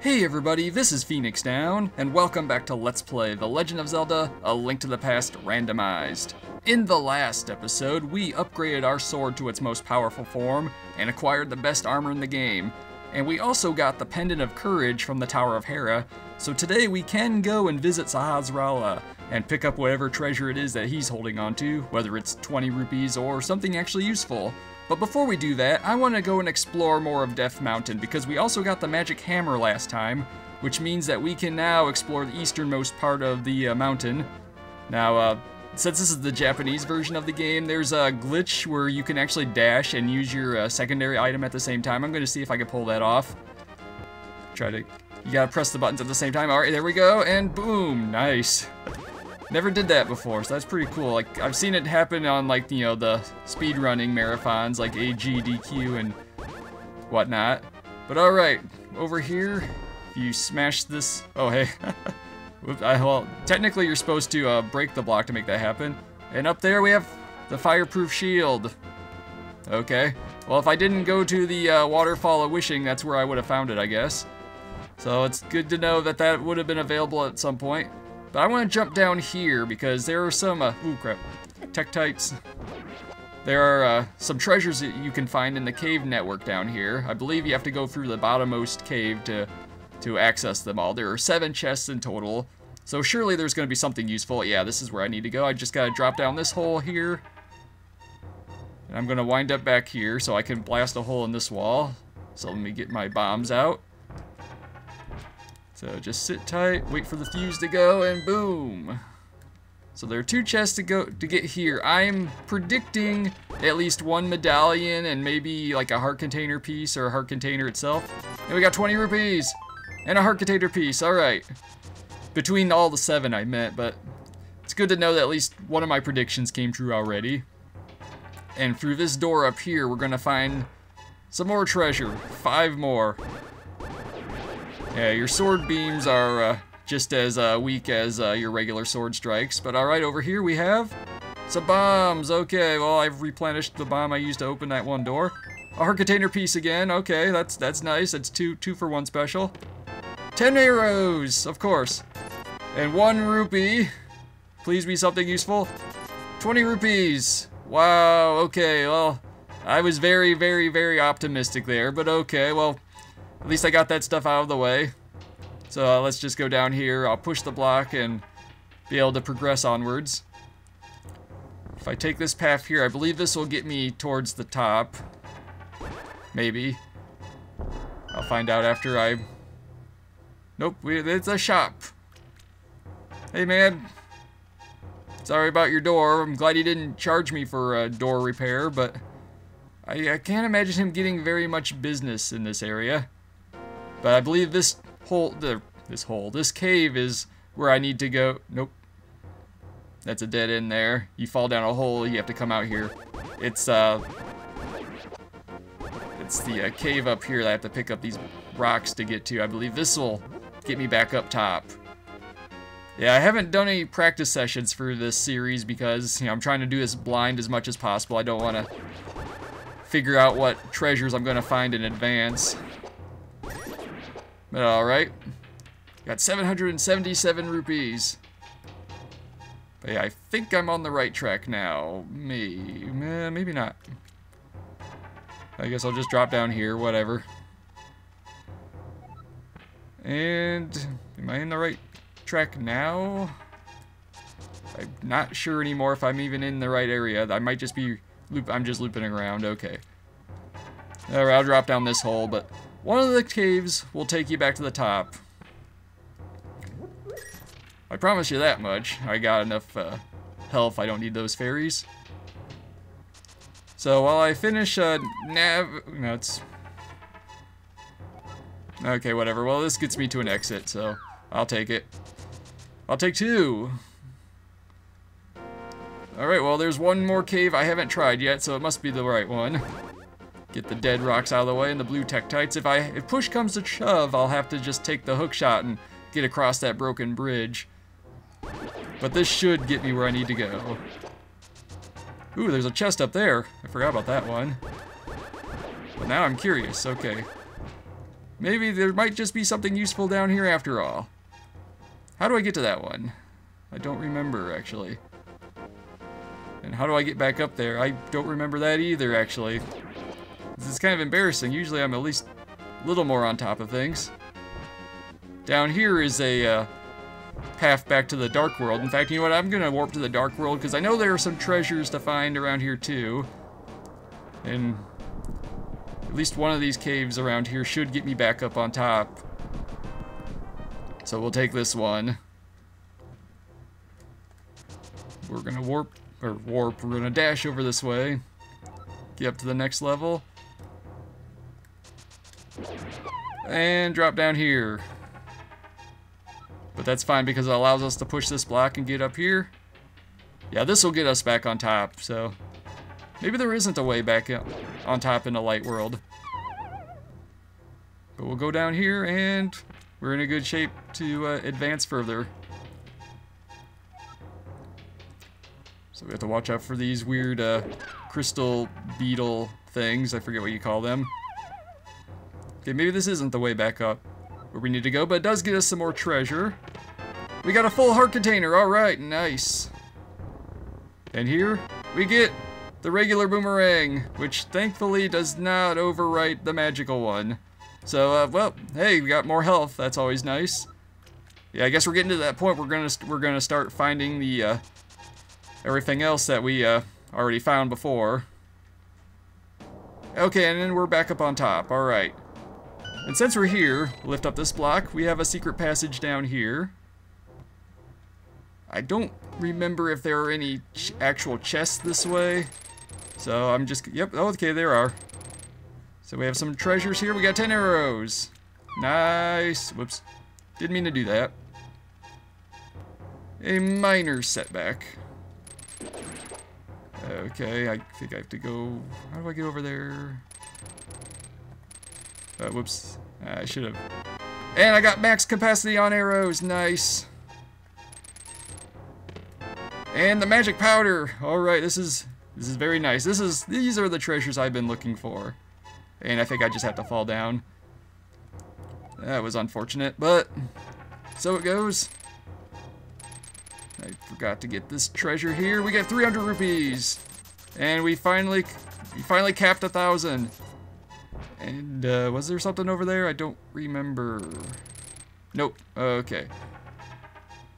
Hey everybody, this is Phoenix Down, and welcome back to Let's Play The Legend of Zelda: A Link to the Past Randomized. In the last episode, we upgraded our sword to its most powerful form, and acquired the best armor in the game. And we also got the Pendant of Courage from the Tower of Hera, so today we can go and visit Sahasrara, and pick up whatever treasure it is that he's holding onto, whether it's 20 rupees or something actually useful. But before we do that, I want to go and explore more of Death Mountain, because we also got the magic hammer last time, which means that we can now explore the easternmost part of the mountain. Now, since this is the Japanese version of the game, there's a glitch where you can actually dash and use your secondary item at the same time. I'm going to see if I can pull that off. You gotta press the buttons at the same time. Alright, there we go, and boom, nice. Never did that before, so that's pretty cool. Like, I've seen it happen on, like, you know, the speedrunning marathons, like AGDQ and whatnot. But alright, over here, if you smash this... Oh, hey. Well, technically you're supposed to break the block to make that happen. And up there we have the fireproof shield. Okay. Well, if I didn't go to the Waterfall of Wishing, that's where I would have found it, I guess. So it's good to know that that would have been available at some point. But I want to jump down here because there are some, ooh crap, Tektites. There are some treasures that you can find in the cave network down here. I believe you have to go through the Bottommost Cave to access them all. There are 7 chests in total, so surely there's going to be something useful. Yeah, this is where I need to go. I just got to drop down this hole here. And I'm going to wind up back here so I can blast a hole in this wall. So let me get my bombs out. So just sit tight, wait for the fuse to go, and boom. So there are 2 chests to get here. I'm predicting at least 1 medallion and maybe like a heart container piece or a heart container itself. And we got 20 rupees and a heart container piece. All right. Between all the 7 I meant, but it's good to know that at least one of my predictions came true already. And through this door up here, we're gonna find some more treasure. 5 more. Yeah, your sword beams are just as weak as your regular sword strikes. But alright, over here we have some bombs. Okay, well, I've replenished the bomb I used to open that one door. A heart container piece again. Okay, that's nice. That's 2 for 1 special. 10 arrows, of course. And 1 rupee. Please be something useful. 20 rupees. Wow, okay, well, I was very, very, very optimistic there. But okay, well, at least I got that stuff out of the way. So let's just go down here. I'll push the block and be able to progress onwards. If I take this path here, I believe this will get me towards the top. Maybe. I'll find out after I... Nope, it's a shop. Hey man. Sorry about your door. I'm glad he didn't charge me for a door repair, but I can't imagine him getting very much business in this area. But I believe this cave is where I need to go. Nope. That's a dead end there. You fall down a hole, you have to come out here. It's the cave up here that I have to pick up these rocks to get to. I believe this will get me back up top. Yeah, I haven't done any practice sessions for this series because, you know, I'm trying to do this blind as much as possible. I don't want to figure out what treasures I'm going to find in advance. But alright. Got 777 rupees. But yeah, I think I'm on the right track now. Maybe not. I guess I'll just drop down here, whatever. And am I in the right track now? I'm not sure anymore if I'm even in the right area. I might just be I'm just looping around. Okay. Alright, I'll drop down this hole, but one of the caves will take you back to the top. I promise you that much. I got enough health. I don't need those fairies. So while I finish no, it's... Okay, whatever. Well, this gets me to an exit, so I'll take it. I'll take 2. Alright, well, there's one more cave I haven't tried yet, so it must be the right one. Get the dead rocks out of the way and the blue Tektites. If push comes to shove, I'll have to just take the hook shot and get across that broken bridge. But this should get me where I need to go. Ooh, there's a chest up there. I forgot about that one. But now I'm curious. Okay. maybe there might just be something useful down here after all. How do I get to that one? I don't remember, actually. And how do I get back up there? I don't remember that either, actually. This is kind of embarrassing. Usually I'm at least a little more on top of things. Down here is a path back to the Dark World. In fact, you know what? I'm going to warp to the Dark World because I know there are some treasures to find around here too. And at least one of these caves around here should get me back up on top. So we'll take this one. We're going to warp. We're going to dash over this way. Get up to the next level. And drop down here. But that's fine because it allows us to push this block and get up here. Yeah, this will get us back on top, so... maybe there isn't a way back on top in the light world. But we'll go down here and we're in a good shape to advance further. So we have to watch out for these weird crystal beetle things. I forget what you call them. Okay, maybe this isn't the way back up where we need to go, but it does get us some more treasure. We got a full heart container. All right, nice. And here we get the regular boomerang, which thankfully does not overwrite the magical one. So, well, hey, we got more health. That's always nice. Yeah, I guess we're getting to that point. We're gonna start finding the everything else that we already found before. Okay, and then we're back up on top. All right. And since we're here, lift up this block. We have a secret passage down here. I don't remember if there are any actual chests this way. So I'm just, yep, okay, there are. So we have some treasures here. We got 10 arrows. Nice. Whoops. Didn't mean to do that. A minor setback. Okay, I think I have to go... how do I get over there? Whoops. I should have... and I got max capacity on arrows. Nice. And the magic powder. Alright, this is very nice. These are the treasures I've been looking for. And I think I just have to fall down. That was unfortunate, but so it goes. I forgot to get this treasure here. We got 300 rupees. And we finally capped 1,000. And was there something over there? I don't remember. Nope. Okay.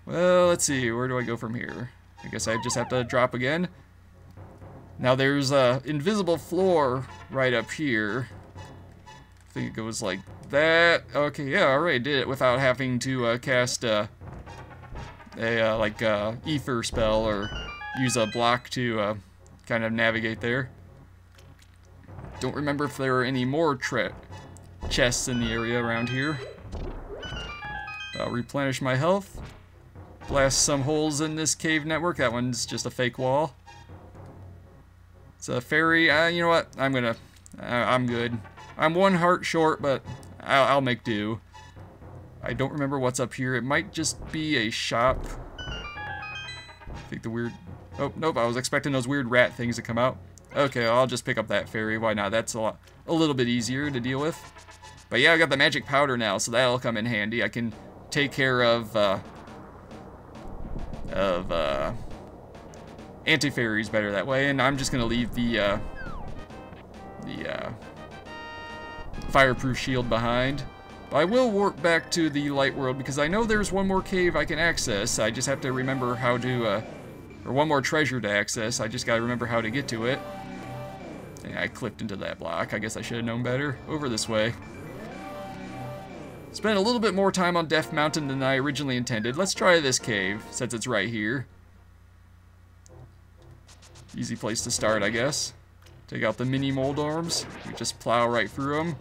Well, let's see. Where do I go from here? I guess I just have to drop again. Now there's a invisible floor right up here. I think it goes like that. Okay, yeah, I already did it without having to cast a ether spell or use a block to kind of navigate there. Don't remember if there are any more chests in the area around here. I'll replenish my health. Blast some holes in this cave network. That one's just a fake wall. It's a fairy. You know what? I'm good. I'm 1 heart short, but I'll make do. I don't remember what's up here. It might just be a shop. I think the weird... oh, nope. I was expecting those weird rat things to come out. Okay, I'll just pick up that fairy. Why not? That's a little bit easier to deal with. But yeah, I got the magic powder now, so that'll come in handy. I can take care of anti-fairies better that way, and I'm just gonna leave the fireproof shield behind. But I will warp back to the light world because I know there's one more cave I can access. I just have to remember how to, or one more treasure to access. I just gotta remember how to get to it. And I clipped into that block. I guess I should have known better. Over this way. Spent a little bit more time on Death Mountain than I originally intended. Let's try this cave, since it's right here. Easy place to start, I guess. Take out the mini moldorms. We just plow right through them.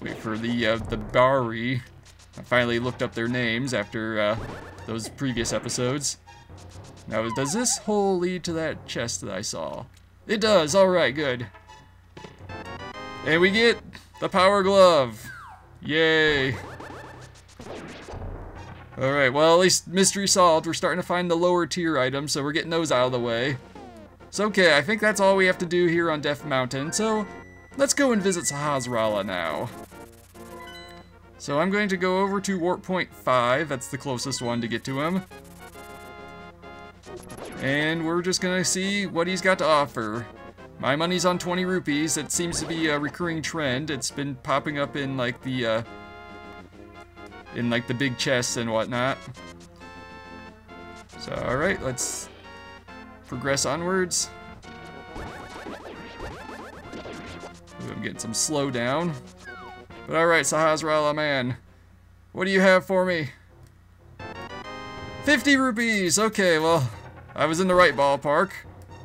Wait for the Bari. I finally looked up their names after those previous episodes. Now, does this hole lead to that chest that I saw? It does. All right, good. And we get the power glove. Yay. Alright, well, at least mystery solved. We're starting to find the lower tier items, so we're getting those out of the way. So, okay, I think that's all we have to do here on Death Mountain. So, let's go and visit Sahasrara now. So I'm going to go over to Warpoint 5, that's the closest one to get to him. And we're just gonna see what he's got to offer. My money's on 20 rupees, it seems to be a recurring trend. It's been popping up in like the big chests and whatnot. So alright, let's progress onwards. Ooh, I'm getting some slowdown. But alright, Sahasrara man, what do you have for me? 50 rupees! Okay, well, I was in the right ballpark.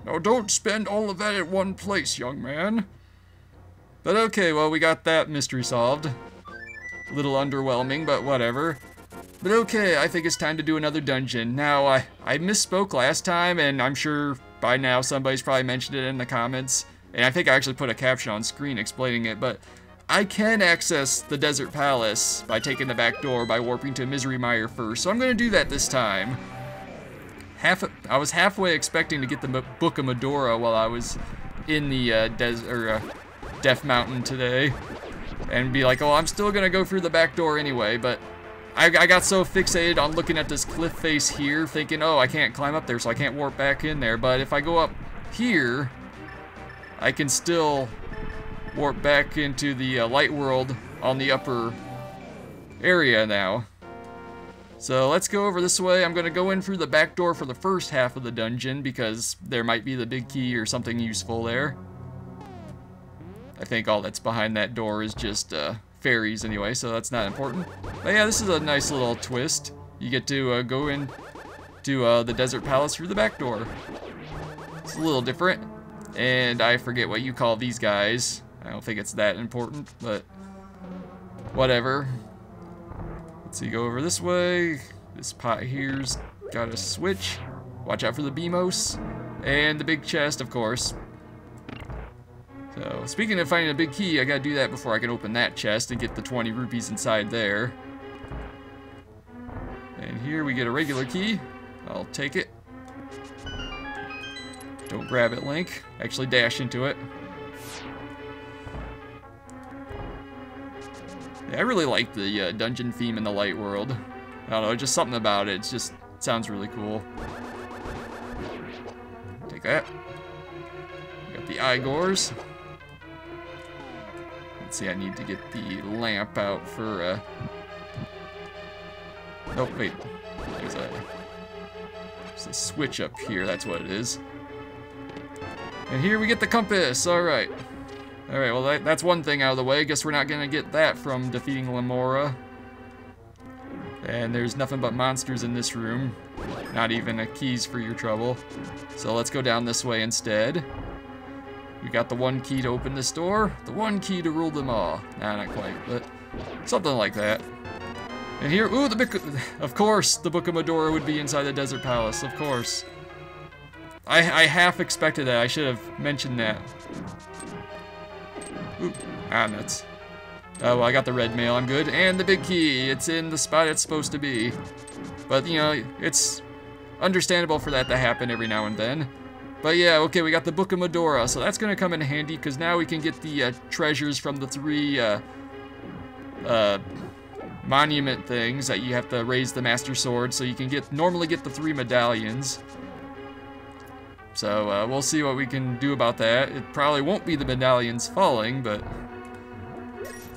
Now don't spend all of that at one place, young man. But okay, well, we got that mystery solved. A little underwhelming, but whatever. But okay, I think it's time to do another dungeon. Now, I misspoke last time, and I'm sure by now somebody's probably mentioned it in the comments. And I think I actually put a caption on screen explaining it, but I can access the Desert Palace by taking the back door by warping to Misery Mire first, so I'm going to do that this time. I was halfway expecting to get the Book of Medora while I was in the Death Mountain today, and be like, oh, I'm still going to go through the back door anyway, but I got so fixated on looking at this cliff face here, thinking, oh, I can't climb up there, so I can't warp back in there, but if I go up here, I can still warp back into the light world on the upper area now. So let's go over this way. I'm going to go in through the back door for the first half of the dungeon because there might be the big key or something useful there. I think all that's behind that door is just fairies anyway, so that's not important. But yeah, this is a nice little twist. You get to go in to the Desert Palace through the back door. It's a little different, and I forget what you call these guys. I don't think it's that important, but whatever. Let's see, go over this way. This pot here's got a switch. Watch out for the Bottommost. And the big chest, of course. So, speaking of finding a big key, I gotta do that before I can open that chest and get the 20 rupees inside there. And here we get a regular key. I'll take it. Don't grab it, Link. Actually dash into it. Yeah, I really like the dungeon theme in the light world. I don't know, just something about it. It sounds really cool. Take that. Got the Igors. Let's see, I need to get the lamp out for, oh, wait. There's a switch up here, that's what it is. And here we get the compass, alright. Alright, well that's one thing out of the way. Guess we're not gonna get that from defeating Lamora. And there's nothing but monsters in this room. Not even a keys for your trouble. So let's go down this way instead. We got the one key to open this door, the one key to rule them all. Nah, not quite, but something like that. And here, ooh, of course, the Book of Medora would be inside the Desert Palace, of course. I half expected that, I should have mentioned that. Ooh, nuts. Oh, well, I got the red mail, I'm good. And the big key, it's in the spot it's supposed to be. But, you know, it's understandable for that to happen every now and then. But yeah, okay, we got the Book of Medora, so that's gonna come in handy, because now we can get the treasures from the 3 monument things that you have to raise the Master Sword, so you can normally get the 3 medallions. So we'll see what we can do about that. It probably won't be the medallions falling, but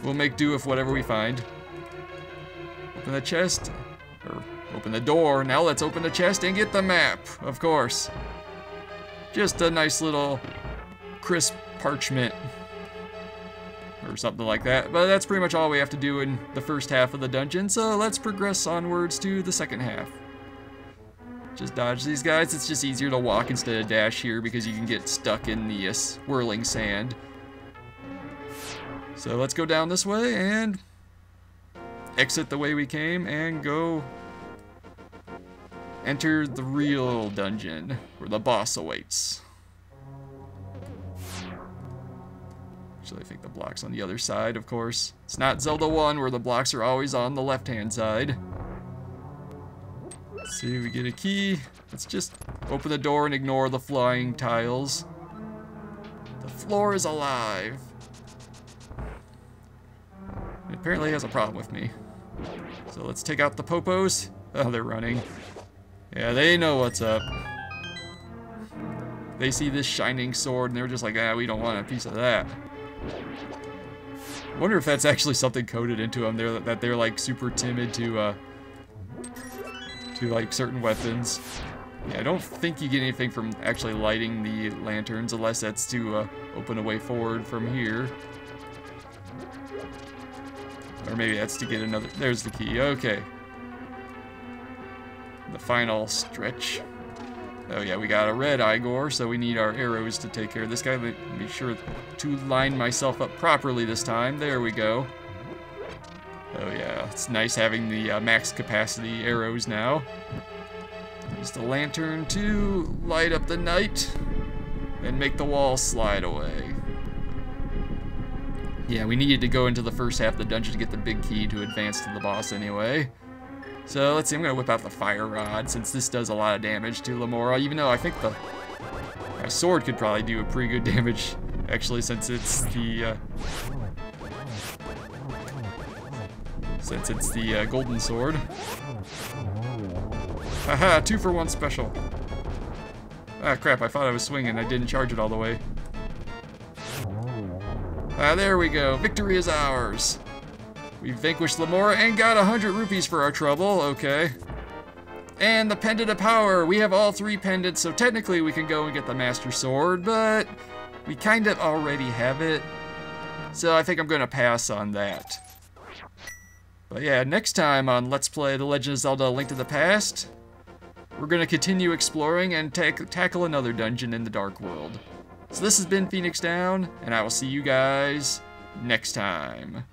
we'll make do with whatever we find. Open the chest, or open the door. Now let's open the chest and get the map, of course. Just a nice little crisp parchment or something like that. But that's pretty much all we have to do in the first half of the dungeon, so let's progress onwards to the second half. Just dodge these guys. It's just easier to walk instead of dash here because you can get stuck in the swirling sand. So let's go down this way and exit the way we came and go enter the real dungeon where the boss awaits. Actually, I think the block's on the other side, of course. It's not Zelda 1 where the blocks are always on the left-hand side. Let's see, we get a key. Let's just open the door and ignore the flying tiles. The floor is alive. apparently has a problem with me. So let's take out the popos. Oh, they're running. Yeah, they know what's up. They see this shining sword and they're just like, ah, we don't want a piece of that. Wonder if that's actually something coded into them. That they're like super timid to like certain weapons. Yeah, I don't think you get anything from actually lighting the lanterns unless that's to open a way forward from here. Or maybe that's to get another. There's the key. Okay. The final stretch. Oh yeah, we got a red Igor, so we need our arrows to take care of this guy. Let me be sure to line myself up properly this time. There we go. Oh yeah, it's nice having the max capacity arrows now. Use the lantern to light up the night and make the wall slide away. Yeah, we needed to go into the first half of the dungeon to get the big key to advance to the boss anyway. So let's see, I'm gonna whip out the fire rod since this does a lot of damage to Lamora, even though I think my sword could probably do a pretty good damage actually since it's the golden sword. Haha, 2-for-1 special. Ah crap, I thought I was swinging, I didn't charge it all the way. Ah, there we go, victory is ours. We vanquished Lamora and got 100 rupees for our trouble, okay. And the Pendant of Power. We have all 3 pendants, so technically we can go and get the Master Sword, but we kind of already have it. So I think I'm going to pass on that. But yeah, next time on Let's Play The Legend of Zelda: A Link to the Past, we're going to continue exploring and tackle another dungeon in the Dark World. So this has been Phoenix Down, and I will see you guys next time.